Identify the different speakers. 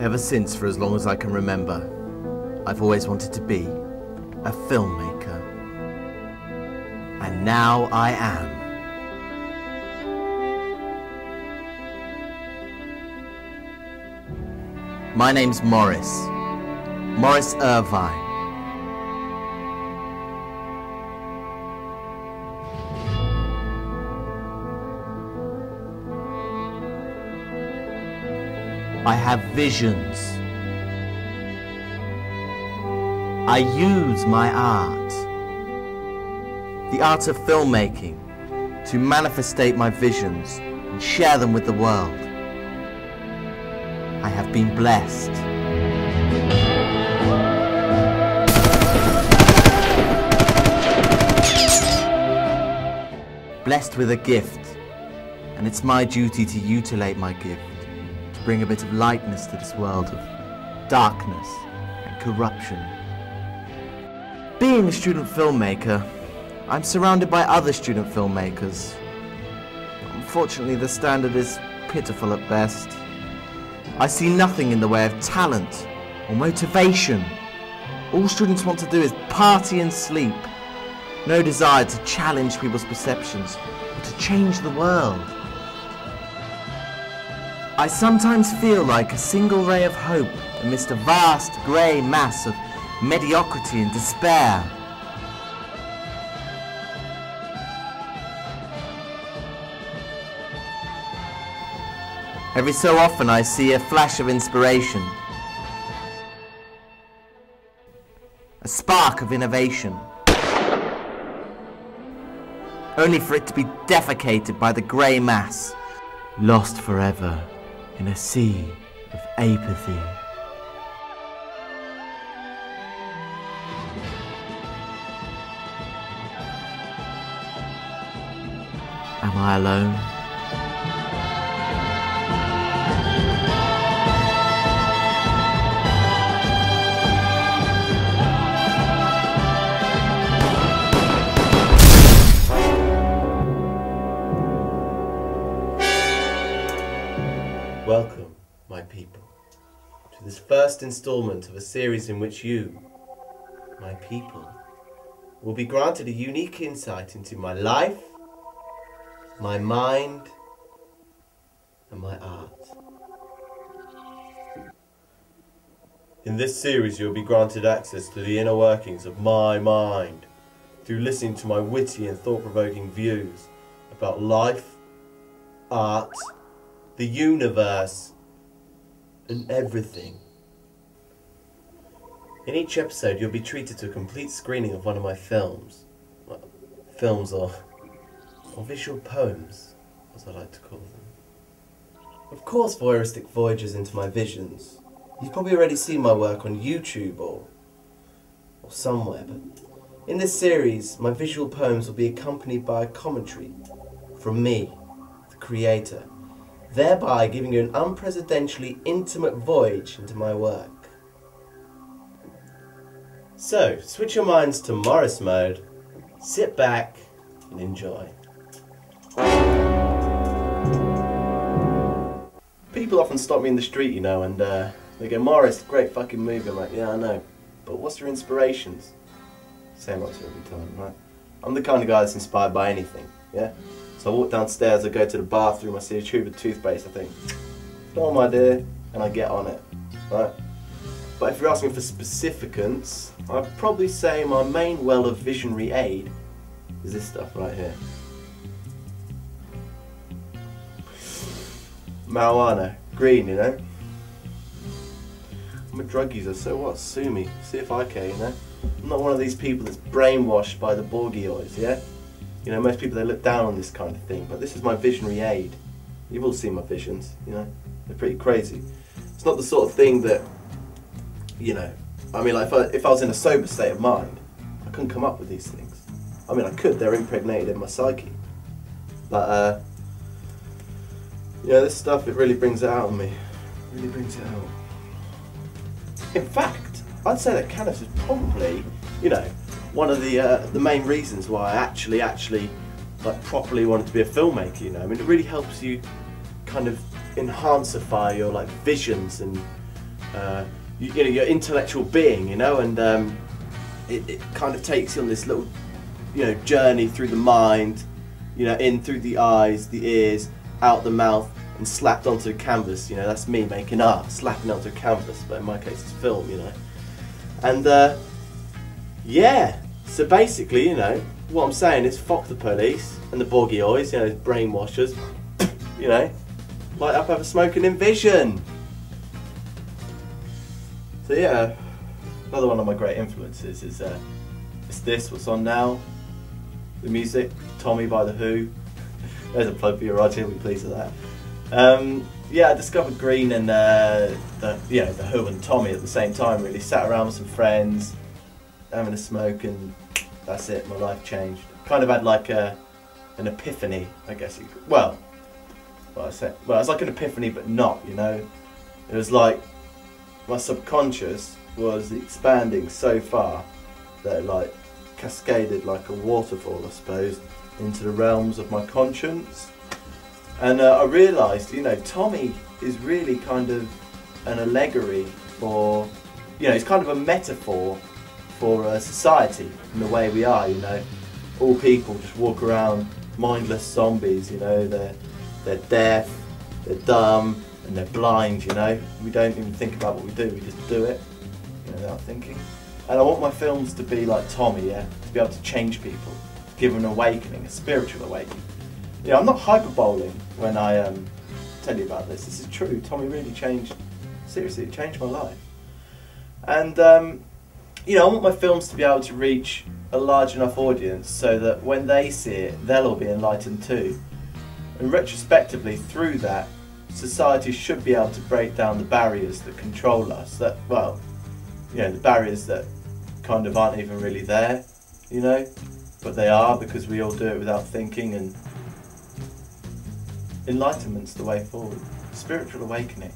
Speaker 1: Ever since, for as long as I can remember, I've always wanted to be a filmmaker. And now I am. My name's Morris Irvine. I have visions. I use my art, the art of filmmaking, to manifestate my visions and share them with the world. I have been blessed. Blessed with a gift, and it's my duty to utilate my gift to bring a bit of lightness to this world of darkness and corruption. Being a student filmmaker, I'm surrounded by other student filmmakers. Unfortunately, the standard is pitiful at best. I see nothing in the way of talent or motivation. All students want to do is party and sleep. No desire to challenge people's perceptions or to change the world. I sometimes feel like a single ray of hope amidst a vast grey mass of mediocrity and despair. Every so often I see a flash of inspiration, a spark of innovation, only for it to be defecated by the grey mass, lost forever in a sea of apathy. Am I alone?
Speaker 2: Welcome, my people, to this first installment of a series in which you, my people, will be granted a unique insight into my life, my mind, and my art. In this series, you'll be granted access to the inner workings of my mind through listening to my witty and thought-provoking views about life, art, the universe, and everything. In each episode, you'll be treated to a complete screening of one of my films. Well, films or visual poems, as I like to call them. Of course, voyeuristic voyages into my visions. You've probably already seen my work on YouTube or somewhere, but in this series, my visual poems will be accompanied by a commentary from me, the creator, thereby giving you an unprecedentedly intimate voyage into my work. So, switch your minds to Morris mode, sit back and enjoy. People often stop me in the street, you know, and they go, "Morris, great fucking movie." I'm like, "Yeah, I know, but what's your inspirations?" Same answer every time, right? I'm the kind of guy that's inspired by anything, yeah? So I walk downstairs, I go to the bathroom, I see a tube of toothpaste, I think, "Oh my dear," and I get on it, right? But if you're asking for specificants, I'd probably say my main well of visionary aid is this stuff right here. Marijuana, green, you know? I'm a drug user, so what? Sue me, see if I care, you know? I'm not one of these people that's brainwashed by the Borgiois, yeah? You know, most people, they look down on this kind of thing, but this is my visionary aid. You've all seen my visions, you know? They're pretty crazy. It's not the sort of thing that, you know, I mean, like if I was in a sober state of mind, I couldn't come up with these things. I mean, I could, they're impregnated in my psyche. But, you know, this stuff, it really brings it out on me. It really brings it out. In fact, I'd say that cannabis is probably, you know, one of the main reasons why I actually like properly wanted to be a filmmaker. You know, I mean, it really helps you kind of enhancify your like visions and you know, your intellectual being, you know, and it kind of takes you on this little, you know, journey through the mind, you know, in through the eyes, the ears, out the mouth, and slapped onto a canvas. You know, that's me making art, slapping onto a canvas, but in my case it's film, you know. And yeah, so basically, you know, what I'm saying is fuck the police and the boggy eyes, you know, brainwashers, you know, light up, have a smoke and envision. So yeah, another one of my great influences is it's this, what's on now, the music, Tommy by The Who. There's a plug for you, Roger, we'll be pleased with that. Yeah, I discovered Green and the Who and Tommy at the same time, really. Sat around with some friends, having a smoke, and that's it, my life changed. Kind of had like an epiphany, I guess. Well, it's like an epiphany, but not, you know. It was like my subconscious was expanding so far that it like cascaded like a waterfall, I suppose, into the realms of my conscience. And I realised, you know, Tommy is really kind of an allegory for, you know, it's kind of a metaphor for society and the way we are, you know. All people just walk around mindless zombies, you know, they're deaf, they're dumb, and they're blind, you know. We don't even think about what we do, we just do it, you know, without thinking. And I want my films to be like Tommy, yeah, to be able to change people, give an awakening, a spiritual awakening. You know, I'm not hyperboling when I tell you about this. This is true. Tommy really changed, seriously, it changed my life. And, you know, I want my films to be able to reach a large enough audience so that when they see it, they'll all be enlightened too. And retrospectively, through that, society should be able to break down the barriers that control us. That, well, you know, the barriers that kind of aren't even really there, you know, but they are because we all do it without thinking, and enlightenment's the way forward. Spiritual awakening.